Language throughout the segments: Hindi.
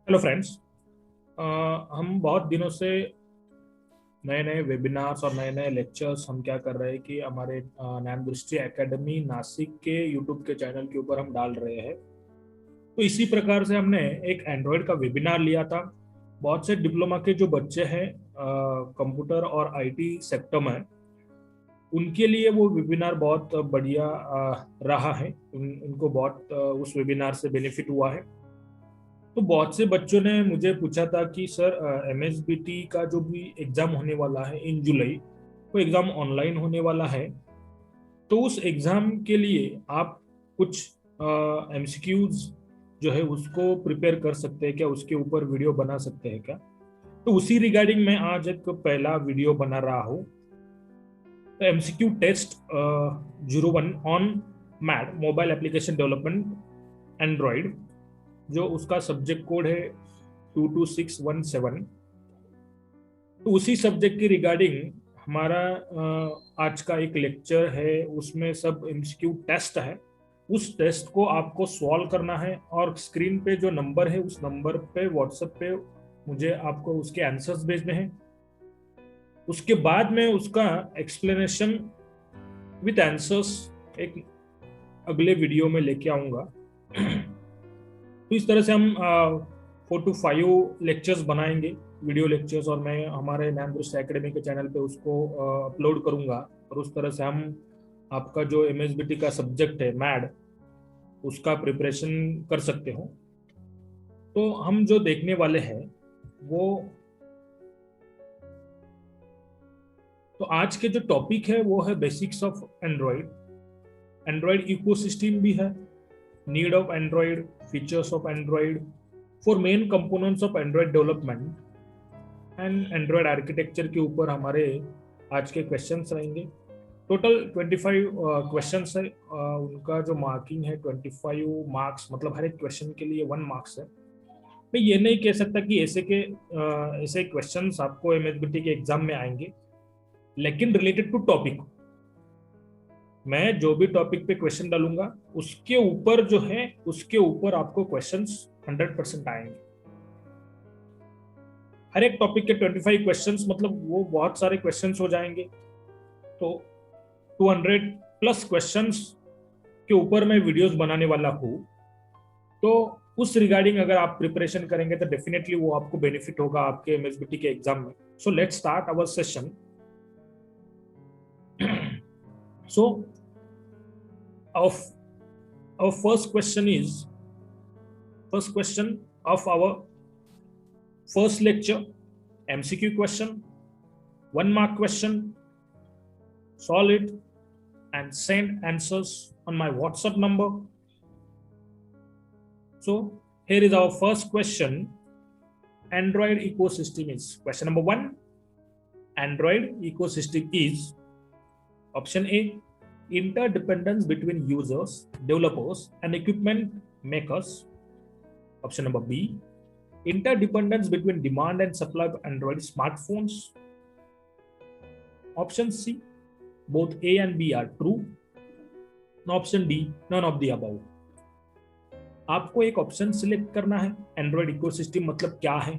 Hello friends. हम बहुत दिनों से नए नए वेबिनार्स और नए नए लेक्चर्स हम क्या कर रहे हैं कि हमारे ज्ञान दृष्टि एकेडमी नासिक के यूट्यूब के चैनल के ऊपर हम डाल रहे हैं। तो इसी प्रकार से हमने एक एंड्रॉयड का वेबिनार लिया था। बहुत से डिप्लोमा के जो बच्चे हैं कंप्यूटर और आईटी सेक्टर में, उनके लिए वो वेबिनार बहुत बढ़िया रहा है। उनको बहुत उस वेबिनार से बेनिफिट हुआ है। तो बहुत से बच्चों ने मुझे पूछा था कि सर एमएसबीटी का जो भी एग्जाम होने वाला है इन जुलाई, वो एग्जाम ऑनलाइन होने वाला है। तो उस एग्जाम के लिए आप कुछ एमसीक्यूज जो है उसको प्रिपेयर कर सकते हैं क्या, उसके ऊपर वीडियो बना सकते हैं क्या। तो उसी रिगार्डिंग मैं आज एक पहला वीडियो बना रहा हूँ। तो MCQ test 01 on MAD mobile application development android, जो उसका सब्जेक्ट कोड है 22617। तो उसी सब्जेक्ट की रिगार्डिंग हमारा आज का एक लेक्चर है, उसमें सब एमसीक्यू टेस्ट है। उस टेस्ट को आपको सॉल्व करना है और स्क्रीन पे जो नंबर है उस नंबर पे व्हाट्सएप पे मुझे आपको उसके आंसर्स भेजने हैं। उसके बाद में उसका एक्सप्लेनेशन विद आंसर्स एक अगले वीडियो में लेके आऊंगा। तो इस तरह से हम 4 to 5 लेक्चर्स बनाएंगे, वीडियो लेक्चर्स, और मैं हमारे ज्ञान दृष्टि एकेडमी के चैनल पे उसको अपलोड करूंगा। और उस तरह से हम आपका जो एमएसबीटी का सब्जेक्ट है मैड, उसका प्रिपरेशन कर सकते हो। तो हम जो देखने वाले हैं वो, तो आज के जो टॉपिक है वो है basics of Android. Android ecosystem भी है, need of Android, features of Android, for main components of Android development and Android architecture के ऊपर हमारे आज के क्वेश्चंस रहेंगे। टोटल 25 क्वेश्चंस है। उनका जो मार्किंग है 25 मार्क्स, मतलब हर एक क्वेश्चन के लिए 1 मार्क्स है। मैं ये नहीं कह सकता कि ऐसे क्वेश्चंस आपको एमएसबीटी के एग्जाम में आएंगे, लेकिन रिलेटेड टू टॉपिक, मैं जो भी टॉपिक पे क्वेश्चन डालूंगा उसके ऊपर जो है उसके ऊपर आपको क्वेश्चंस 100% आएंगे। हर एक टॉपिक के 25 क्वेश्चंस, मतलब वो बहुत सारे क्वेश्चंस हो जाएंगे। तो 200 प्लस क्वेश्चंस के ऊपर मैं वीडियोस बनाने वाला हूँ। तो उस रिगार्डिंग अगर आप प्रिपरेशन करेंगे तो डेफिनेटली वो आपको बेनिफिट होगा आपके एमएसबीटी के एग्जाम में। So let's start our session. So our first question is, first question of our first lecture, MCQ question, 1 mark question. Solve it and send answers on my WhatsApp number. So here is our first question. Android ecosystem is, question number 1, Android ecosystem is option A, interdependence between users, developers, and equipment makers. Option number B, interdependence between demand and supply of Android smartphones. Option C, both A and B are true. Option D, none of the above. आपको एक ऑप्शन सिलेक्ट करना है। एंड्रॉइड इकोसिस्टम मतलब क्या है,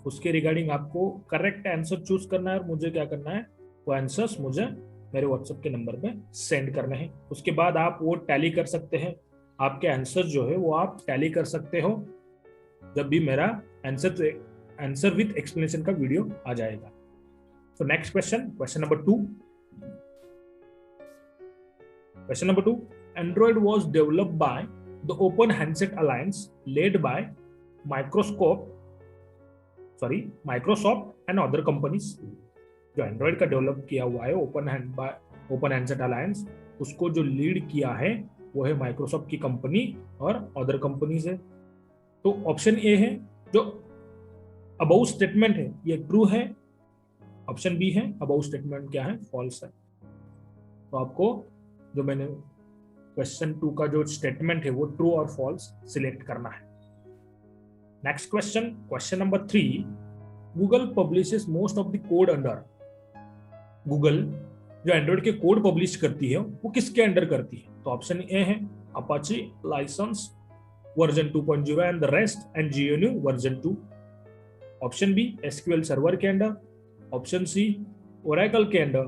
उसके रिगार्डिंग आपको करेक्ट आंसर चूज करना है और मुझे क्या करना है, वो आंसर्स मुझे मेरे व्हाट्सएप के नंबर पे सेंड करने हैं। उसके बाद आप वो टैली कर सकते हैं, आपके आंसर जो है वो आप टैली कर सकते हो जब भी मेरा आंसर विथ एक्सप्लेनेशन का वीडियो आ जाएगा। So next question, question number 2. Question number 2. Android was developed by the Open Handset Alliance led by Microsoft and other companies. जो एंड्रॉइड का डेवलप किया हुआ है ओपन हैंडसेट अलायंस, उसको जो लीड किया है वो है माइक्रोसॉफ्ट की कंपनी और अदर कंपनीज है। तो ऑप्शन ए है, जो अबाउ स्टेटमेंट है ये ट्रू है। ऑप्शन बी है, अबाउ स्टेटमेंट क्या है, फॉल्स है। तो आपको जो मैंने क्वेश्चन 2 का जो स्टेटमेंट है वो ट्रू और फॉल्स सिलेक्ट करना है। Next question, question number 3, Google publishes most of the code under. Google जो एंड्रॉइड के कोड पब्लिश करती है वो किसके अंडर करती है। तो ऑप्शन ए है Apache license, version 2.0 and the rest and GNU version 2. Option B SQL server के अंडर, ऑप्शन सी ओरेकल के अंडर,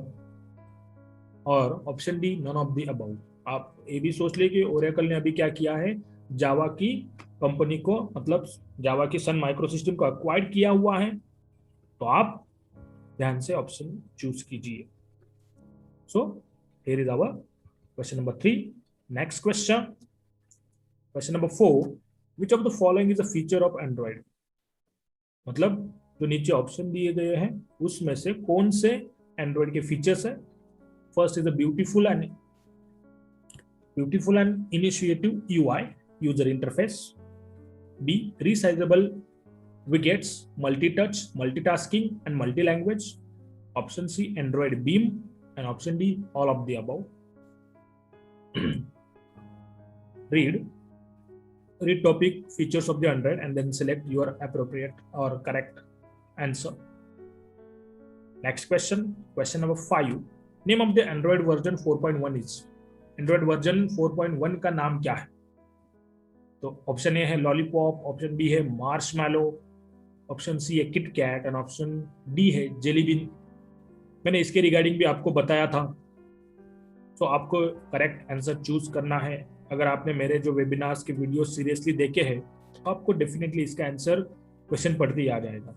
और option D none of the above. आप ये भी सोच ले कि ओरेकल ने अभी क्या किया है, जावा की कंपनी को, मतलब जावा की सन माइक्रो सिस्टम को एक्वायर्ड किया हुआ है, तो आप ध्यान से ऑप्शन चूज कीजिए। So here is our question number 3। Next question, question number 4, which of the following is a feature of android. मतलब जो नीचे ऑप्शन दिए गए हैं उसमें से कौन से एंड्रॉइड के फीचर्स है। First is a beautiful and initiative UI user interface, B resizable widgets, multi-touch, multitasking and multi-language, option C Android Beam, and option D all of the above. read topic features of the Android and then select your appropriate or correct answer. Next question, question number 5, name of the Android version 4.1 is। Android version 4.1 का नाम क्या है। तो ऑप्शन ए है लॉलीपॉप, ऑप्शन बी है मार्शमैलो, ऑप्शन सी है किटकैट एंड ऑप्शन डी है जेलीबिन। मैंने इसके रिगार्डिंग भी आपको बताया था, तो आपको करेक्ट आंसर चूज करना है। अगर आपने मेरे जो वेबिनार्स के वीडियो सीरियसली देखे हैं तो आपको डेफिनेटली इसका आंसर क्वेश्चन पढ़ते ही आ जाएगा।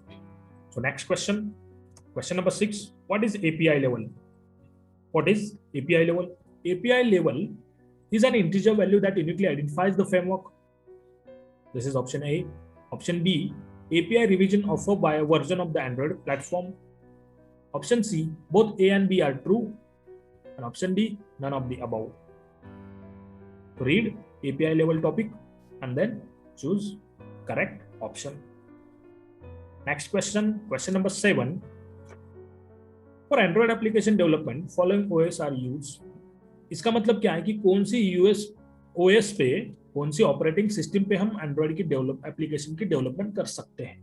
सो next question, question number 6, what is API level. What is API level. API level is an integer value that uniquely identifies the framework. This is option A. Option B, API revision offered by a version of the Android platform. Option C, both A and B are true. And option D, none of the above. So read API level topic and then choose correct option. Next question, question number 7. For Android application development, following OS are used. इसका मतलब क्या है कि कौन सी OS पे, कौन सी ऑपरेटिंग सिस्टम पे हम एंड्रॉइड की एप्लीकेशन की डेवलपमेंट कर सकते हैं।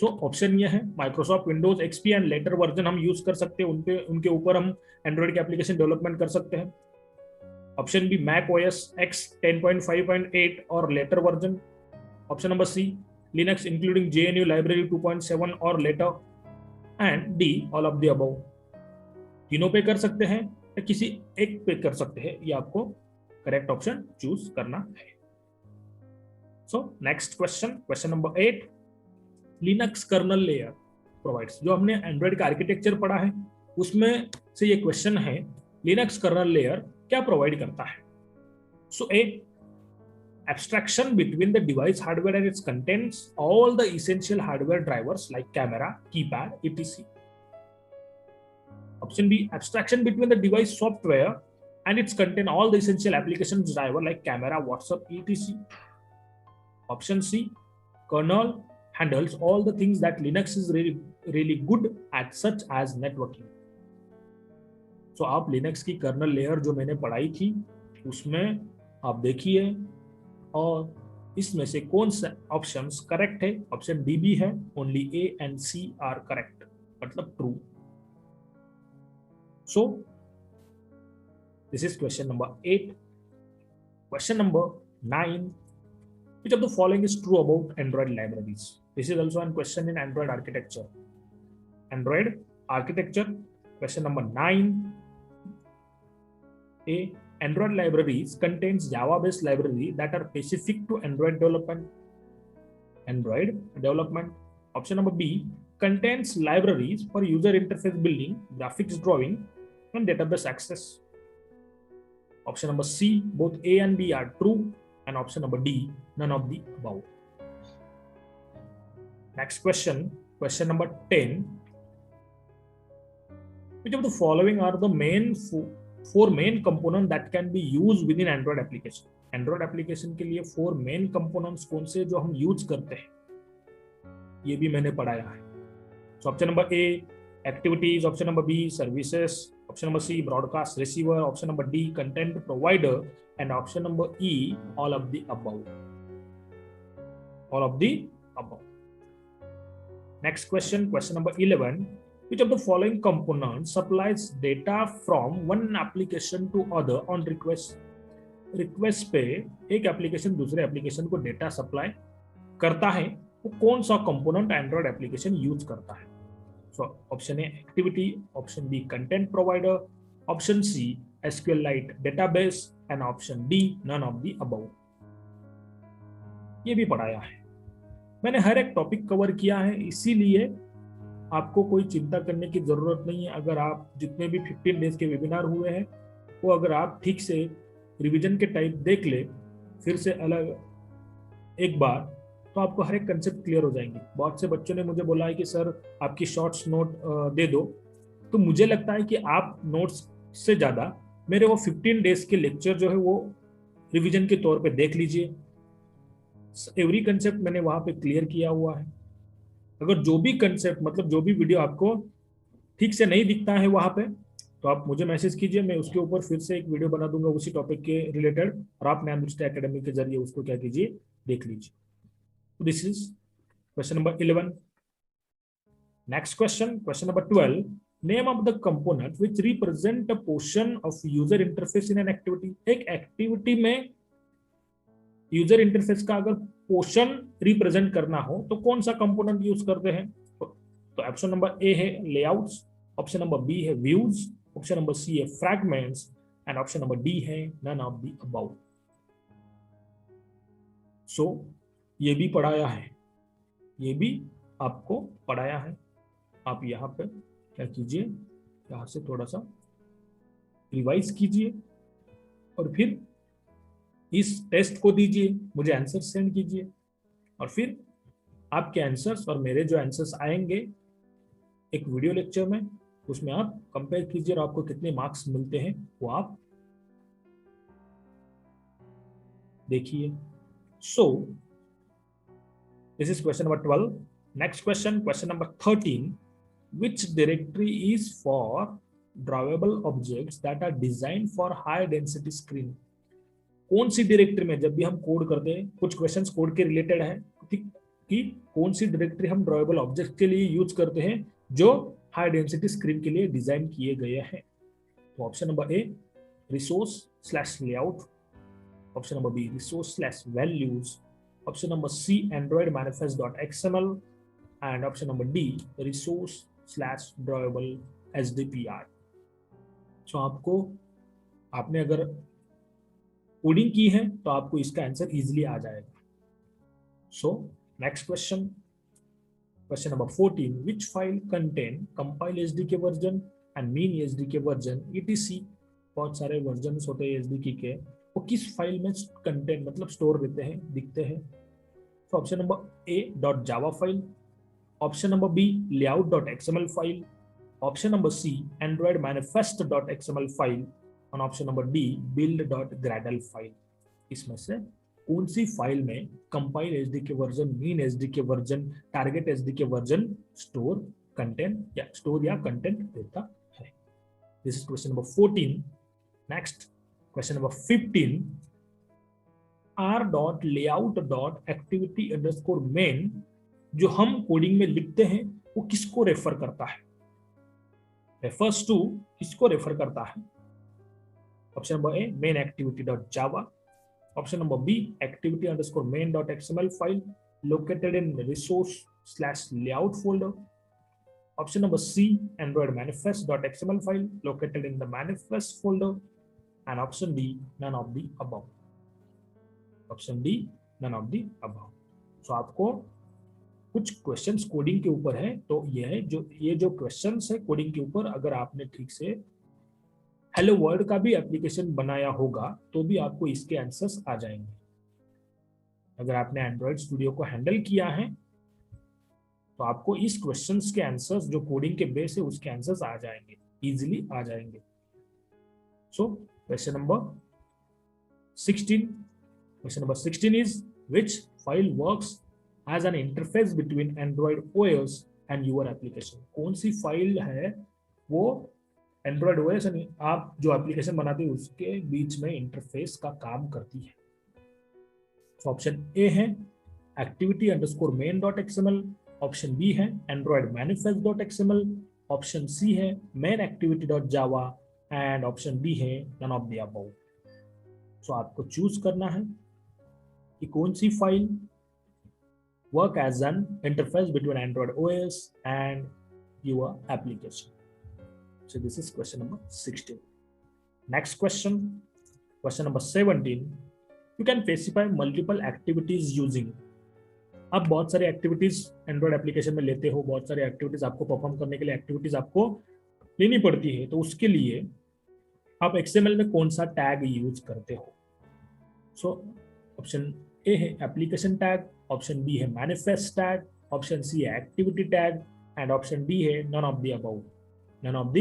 सो ऑप्शन ये है Microsoft Windows XP and later version हम यूज कर सकते हैं, उनके ऊपर हम एंड्रॉइड की एप्लीकेशन डेवलपमेंट कर सकते हैं। Option B Mac OS X 10.5.8 और later version. Option number C Linux including GNU library 2.7 और later, and D all of the above. तीनों पे कर सकते हैं या किसी एक पे कर सकते हैं, ये आपको करेक्ट ऑप्शन चूज करना है। So next question, question number 8, Linux kernel layer provides. जो हमने एंड्रॉइड का आर्किटेक्चर पढ़ा है उसमें से ये क्वेश्चन है, लिनक्स कर्नल लेयर क्या प्रोवाइड करता है। सो ए abstraction between the device hardware and its contents all the essential hardware drivers like camera, keypad, etc. Option B, abstraction between the device software and its content all the essential applications driver like camera, WhatsApp, etc. Option C, kernel handles all the things that Linux is really good at, such as networking. So आप Linux की कर्नल लेयर जो मैंने पढ़ाई थी उसमें आप देखिए, और इसमें से कौन सा ऑप्शंस करेक्ट है। ऑप्शन डी भी है, only A and C are correct, मतलब true. So this is question number 8। Question number 9, which of the following is true about Android libraries? This is also a question in Android architecture. Android architecture, question number 9. A, Android libraries contains Java-based library that are specific to Android development. Option number B, contains libraries for user interface building, graphics drawing, and database access. Option number C, both A and B are true. And option number D, none of the above. Next question, question number 10. Which of the following are the main four main components that can be used within Android application? Android application के लिए 4 main components कौन से जो हम यूज करते हैं, ये भी मैंने पढ़ाया है। So option number A, activities. Option number B, services. Option number C, broadcast receiver. Option number D, content provider. And option number E, all of the above. All of the above. Next question, question number 11. Which of the following components supplies data from one application to other on request? Request पे एक एप्लीकेशन दूसरे एप्लीकेशन को डेटा सप्लाई करता है, वो कौन सा कंपोनेंट एंड्रॉयड एप्लीकेशन यूज करता है? So option A activity, option B content provider, option C SQLite database and option D none of the above. ये भी पढ़ाया है मैंने, हर एक टॉपिक कवर किया है, इसीलिए आपको कोई चिंता करने की जरूरत नहीं है। अगर आप जितने भी 15 डेज के वेबिनार हुए हैं वो अगर आप ठीक से रिवीजन के टाइप देख ले फिर से अलग एक बार, तो आपको हर एक कंसेप्ट क्लियर हो जाएंगे। बहुत से बच्चों ने मुझे बोला है कि सर आपकी शॉर्ट्स नोट दे दो, तो मुझे लगता है कि आप नोट्स से ज़्यादा मेरे वो 15 डेज के लेक्चर जो है वो रिवीजन के तौर पे देख लीजिए। एवरी कंसेप्ट मैंने वहाँ पे क्लियर किया हुआ है। अगर जो भी कंसेप्ट मतलब जो भी वीडियो आपको ठीक से नहीं दिखता है वहाँ पे, तो आप मुझे मैसेज कीजिए, मैं उसके ऊपर फिर से एक वीडियो बना दूंगा उसी टॉपिक के रिलेटेड, और आप ज्ञान दृष्टि एकेडमी के जरिए उसको क्या कीजिए, देख लीजिए। This is question number 11। Next question, question number 12, name of the component which represent a portion of user interface in an activity. एक एक्टिविटी में यूजर इंटरफेस का अगर पोर्शन रिप्रेजेंट करना हो तो कौन सा कंपोनेंट यूज करते हैं? तो ऑप्शन नंबर ए है लेआउट्स, ऑप्शन नंबर बी है व्यूज, ऑप्शन नंबर सी है fragments and option number D है नन ऑफ द अबव। सो ये भी पढ़ाया है, ये भी आपको पढ़ाया है। आप यहाँ पे क्या कीजिए, यहाँ से थोड़ा सा रिवाइज कीजिए और फिर इस टेस्ट को दीजिए, मुझे आंसर सेंड कीजिए, और फिर आपके आंसर्स और मेरे जो आंसर्स आएंगे एक वीडियो लेक्चर में, उसमें आप कंपेयर कीजिए और आपको कितने मार्क्स मिलते हैं वो आप देखिए। सो this is question number 12। Next question, question number 13, which directory is for drawable objects that are designed for high density screen? कौन सी डायरेक्टरी में, जब भी हम कोड करते हैं, कुछ क्वेश्चंस कोड के रिलेटेड है कि कौन सी डायरेक्टरी हम ड्रॉएबल ऑब्जेक्ट के लिए यूज करते हैं जो हाई डेंसिटी स्क्रीन के लिए डिजाइन किए गए हैं। तो option number A resource slash layout, option number B resource slash values, option number C android manifest dot XML and option number D resource slash drawable HDPR। So आपने अगर कोडिंग की है तो आपको इसका आंसर इजीली आ जाएगा। सो next question, question number 14, which file contain compile SDK version and mean SDK version etc। बहुत सारे वर्जन होते हैं SDK के, वो किस फाइल में कंटेंट मतलब स्टोर रहते हैं, दिखते हैं? तो option number A .java file, option number B layout.xml file, option number C Android manifest.xml file और option number D build.gradle file. इसमें से कौन सी फाइल में compile SDK version, min SDK version, target SDK version store content या कंटेंट देता है? This is question number 14। Next question number 15, r.layout.activity_main जो हम कोडिंग में लिखते हैं वो किसको रेफर करता है? रेफर्स टू, किसको रेफर करता है? Option number A main activity.java, option number B activity_main.xml file located in resource/layout folder, option number C android manifest.xml file located in the manifest folder and option D none of the above। Option D none of the above. So आपको कुछ क्वेश्चंस कोडिंग के ऊपर है, तो ये जो क्वेश्चंस है कोडिंग के ऊपर, अगर आपने ठीक से हेलो वर्ल्ड का भी एप्लीकेशन बनाया होगा तो भी आपको इसके आंसर्स आ जाएंगे। अगर आपने एंड्रॉइड स्टूडियो को हैंडल किया है तो आपको इस क्वेश्चंस के आंसर्स जो कोडिंग के बेस है उसके आंसर्स आ जाएंगे, इजीली आ जाएंगे। So question number 16, question number 16 is which file works as an interface between Android OS and your application। कौन सी फाइल है वो Android OS और आप जो एप्लीकेशन बनाते हैं उसके बीच में इंटरफेस का काम करती है? तो ऑप्शन ए है activity_main.xml, ऑप्शन बी है Android manifest.xml, ऑप्शन सी है main activity.java and option D है none of the above। So आपको चूज करना है कि कौन सी file work as an interface between Android OS and your application. So this is question number 16. Next question number 17. You can specify multiple activities using. आप बहुत सारी एक्टिविटीज एंड्रॉइड एप्लीकेशन में लेते हो, बहुत सारी एक्टिविटीज आपको परफॉर्म करने के लिए एक्टिविटीज आपको लेनी पड़ती है, तो उसके लिए आप XML में कौन सा टैग यूज करते हो. सो ऑप्शन ए है एप्लीकेशन टैग, ऑप्शन बी है मैनिफेस्ट टैग, ऑप्शन सी है activity tag and option D है none of the above. None of the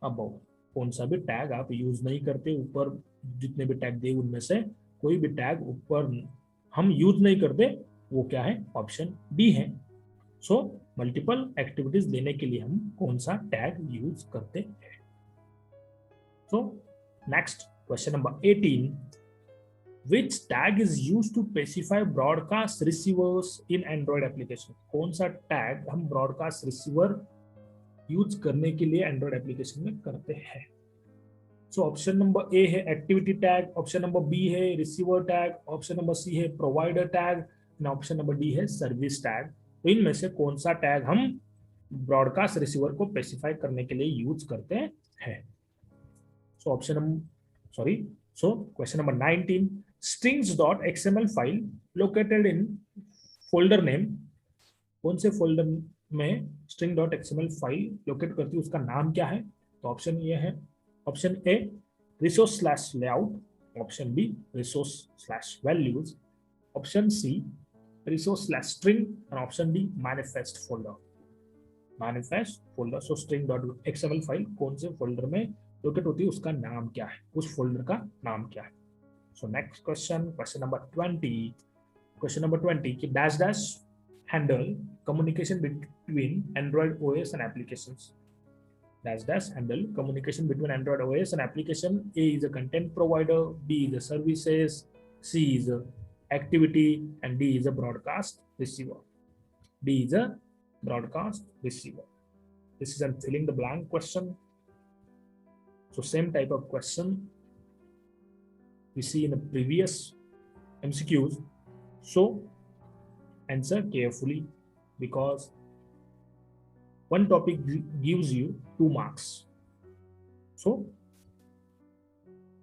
above. कौन सा भी टैग आप यूज नहीं करते. ऊपर जितने भी टैग दिए उनमें से कोई भी टैग ऊपर हम यूज नहीं करते, वो क्या है, ऑप्शन डी है. सो मल्टीपल एक्टिविटीज लेने के लिए हम कौन सा टैग यूज करते हैं. सो next question number 18. Which tag is used to specify broadcast receivers in Android application? कौन सा टैग हम ब्रॉडकास्ट रिसीवर यूज करने के लिए एंड्रॉइड एप्लीकेशन में करते हैं. सो ऑप्शन नंबर ए है activity tag, option number B है receiver tag, option number C है provider tag and option number D है सर्विस टैग. तो इनमें से कौन सा टैग हम ब्रॉडकास्ट रिसीवर को स्पेसिफाई करने के लिए यूज करते हैं. So question number 19. strings.xml file located in folder name. कौन से फोल्डर में string.xml फाइल लोकेट करती है, उसका नाम क्या है. तो ऑप्शन ये है, option A resource/layout, option B resource/values, option C resource/string and option D manifest folder. So string.xml file कौन से फोल्डर में लोकेट होती है, उसका नाम क्या है, उस फोल्डर का नाम क्या है. So next question number 20. Question number 20 कि dash handle communication between Android OS and applications. Dash handle communication between Android OS and application. A is a content provider, B is a services, C is a activity and D is a broadcast receiver. D is a broadcast receiver. This is an filling the blank question. So same type of question we see in the previous MCQs. So answer carefully because one topic gives you 2 marks. So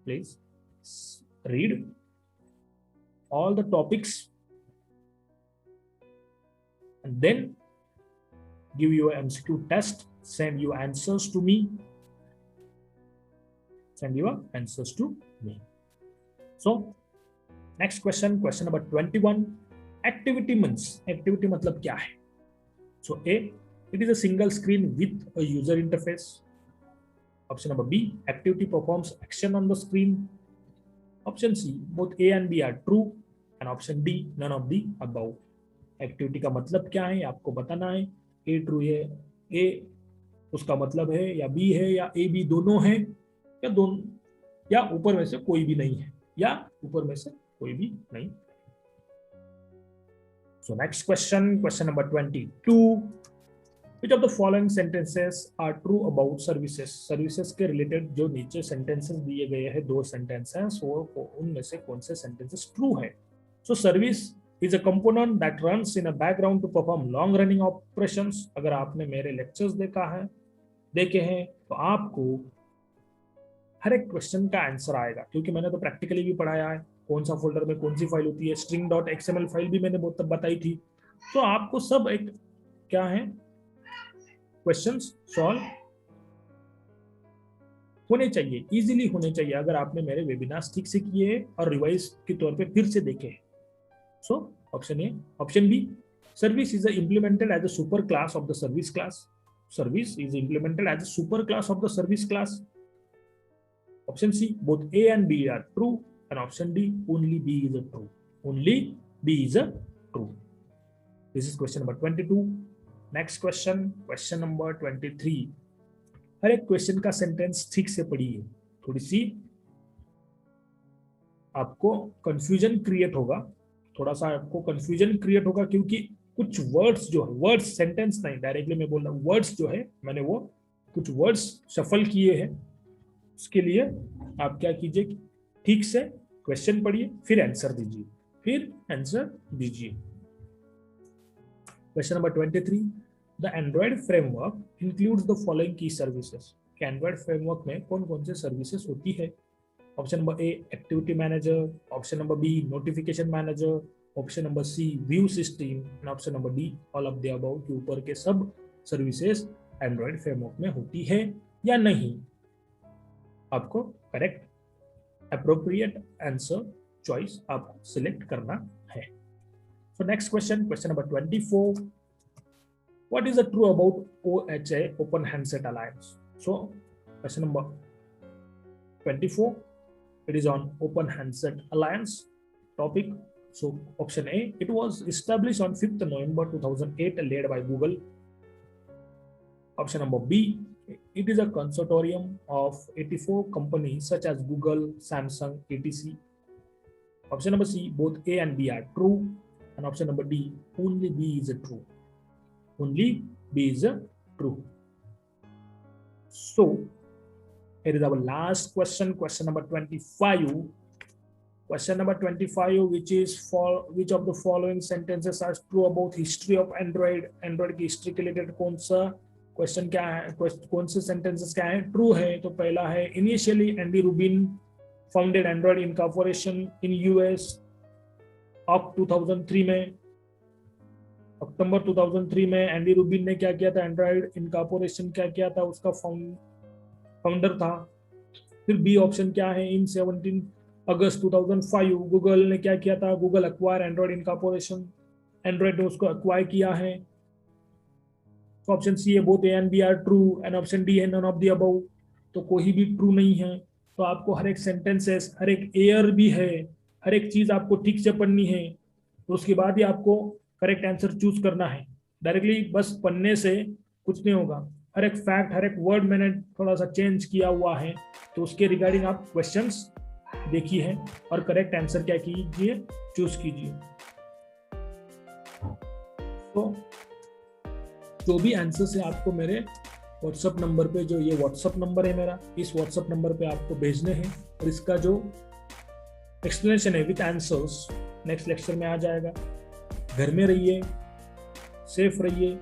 please read all the topics and then give your MCQ test. Send your answers to me. Send your answers to me. So next question number 21. Activity means. Activity मतलब क्या है. So A, it is a single screen with a user interface. Option number B, activity performs action on the screen. Option C, both A and B are true. And option D, none of the above. Activity का मतलब क्या है आपको बताना है. A true है, A उसका मतलब है या B है या A B दोनों है या दोनों, या ऊपर में से कोई भी नहीं है, या ऊपर में से कोई भी नहीं. सो next question number 22. Which of the following sentences are true about services? Services के रिलेटेड जो नीचे सेंटेंसेस दिए गए हैं, 2 सेंटेंसेस, वो उनमें से कौन से सेंटेंसेस ट्रू है. So service is a component that runs in a background to perform long running operations. अगर आपने मेरे लेक्चर्स देखे हैं तो आपको हर एक क्वेश्चन का आंसर आएगा, क्योंकि मैंने तो प्रैक्टिकली भी पढ़ाया है कौन सा फोल्डर में कौन सी फाइल होती है. string.xml फाइल भी मैंने बहुत बताई थी. तो आपको सब एक क्या है क्वेश्चंस सॉल्व होने चाहिए, इजीली होने चाहिए, अगर आपने मेरे वेबिनार्स ठीक से किए और रिवाइज के तौर पे फिर से देखे. So option A. Option B, service is implemented as a super class of the service class. Service is implemented as a super class of the service class. Option C, both A and B are true. And option D, only B is a true. Only B is a true. This is question number 22. Next question number 23. हर एक क्वेश्चन का सेंटेंस ठीक से पढ़िए, थोड़ी सी आपको कंफ्यूजन क्रिएट होगा, क्योंकि कुछ वर्ड्स जो है, वर्ड्स सेंटेंस नहीं, डायरेक्टली मैं बोल रहा हूँ, वर्ड्स जो है मैंने वो कुछ वर्ड्स शफल किए हैं. उसके लिए आप क्या कीजिए, ठीक से क्वेश्चन पढ़िए, फिर आंसर दीजिए, question number 23, the android framework includes the following key services. कि एंड्रॉयड फ्रेमवर्क में कौन कौन से सर्विसेज होती है। Option number A activity manager, option number B notification manager, option number C view system, and option number D all of the above. के ऊपर के सब सर्विसेज एंड्रॉयड फ्रेमवर्क में होती है या नहीं। आपको करेक्ट अप्रोप्रिएट आंसर चॉइस आपको सिलेक्ट करना है। So next question, question number 24, what is the true about OHA, Open Handset Alliance? So question number 24, it is on Open Handset Alliance topic. So option A, it was established on 5th November 2008 led by Google. Option number B, it is a consortium of 84 companies such as Google, Samsung, etc. Option number C, both A and B are true. And option number D, only B is true. Only B is true. So here is our last question, question number 25. Question number 25, which is for which of the following sentences are true about history of Android? Android की हिस्ट्री के रिलेटेड कौन सा क्वेश्चन क्या है, कौन से सेंटेंसेस क्या है, ट्रू है। तो पहला है, initially Andy Rubin founded Android incorporation in US of 2003 में। अक्टूबर 2003 में एंडी रूबिन ने क्या किया था, एंड्रॉइड इनकॉर्पोरेशन क्या किया था, उसका फाउंडर था। फिर बी ऑप्शन क्या है, इन 17 अगस्त 2005 गूगल ने क्या किया था, Google acquire android incorporation, android ने उसको एक्वायर किया है। तो ऑप्शन सी है, both A and B are true, and option D है, नन ऑफ द अबव। तो कोई भी ट्रू नहीं है। तो आपको हर एक सेंटेंसेस, हर एक एयर भी है, हर एक चीज आपको ठीक से पढ़नी है। तो उसके बाद ही आपको करेक्ट आंसर चूज करना है। डायरेक्टली बस पढ़ने से कुछ नहीं होगा। हर एक फैक्ट, हर एक वर्ड मैंने थोड़ा सा चेंज किया हुआ है, तो उसके रिगार्डिंग आप क्वेश्चंस देखिए हैं और करेक्ट आंसर क्या कीजिए, चूज कीजिए। तो जो भी आंसर है आपको मेरे व्हाट्सएप नंबर पे, जो ये व्हाट्सएप नंबर है मेरा, इस व्हाट्सएप नंबर पे आपको भेजने हैं और इसका जो एक्सप्लेनेशन है विद आंसर्स नेक्स्ट लेक्चर में आ जाएगा। घर में रहिए, सेफ रहिए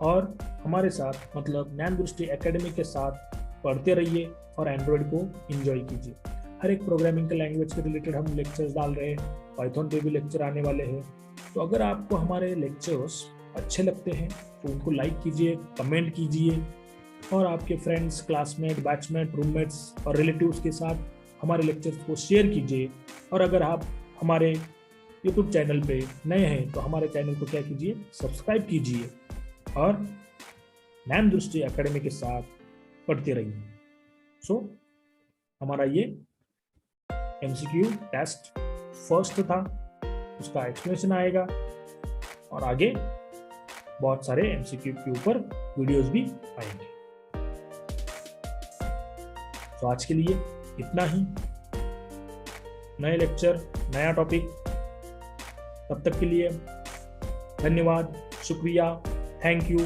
और हमारे साथ मतलब ज्ञान दृष्टि एकेडमी के साथ पढ़ते रहिए और एंड्रॉइड को एंजॉय कीजिए। हर एक प्रोग्रामिंग के लैंग्वेज के रिलेटेड हम लेक्चर्स डाल रहे हैं, पाइथन पे भी लेक्चर आने वाले हैं। तो अगर आपको हमारे लेक्चर्स अच्छे लगते हैं तो उनको लाइक कीजिए, कमेंट कीजिए और आपके फ्रेंड्स, क्लासमेट, बैचमेट, रूममेट्स और रिलेटिव्स के साथ हमारे लेक्चर्स को शेयर कीजिए। और अगर आप हमारे यूट्यूब चैनल पे नए हैं तो हमारे चैनल को क्या कीजिए, सब्सक्राइब कीजिए और ज्ञान दृष्टि एकेडमी के साथ पढ़ते रहिए। सो हमारा ये एमसीक्यू टेस्ट फर्स्ट था, उसका एक्सप्लेनेशन आएगा और आगे बहुत सारे एमसीक्यू के ऊपर वीडियोस भी आएंगे। तो आज के लिए इतना ही। नए लेक्चर, नया टॉपिक, तब तक के लिए धन्यवाद, शुक्रिया, थैंक यू।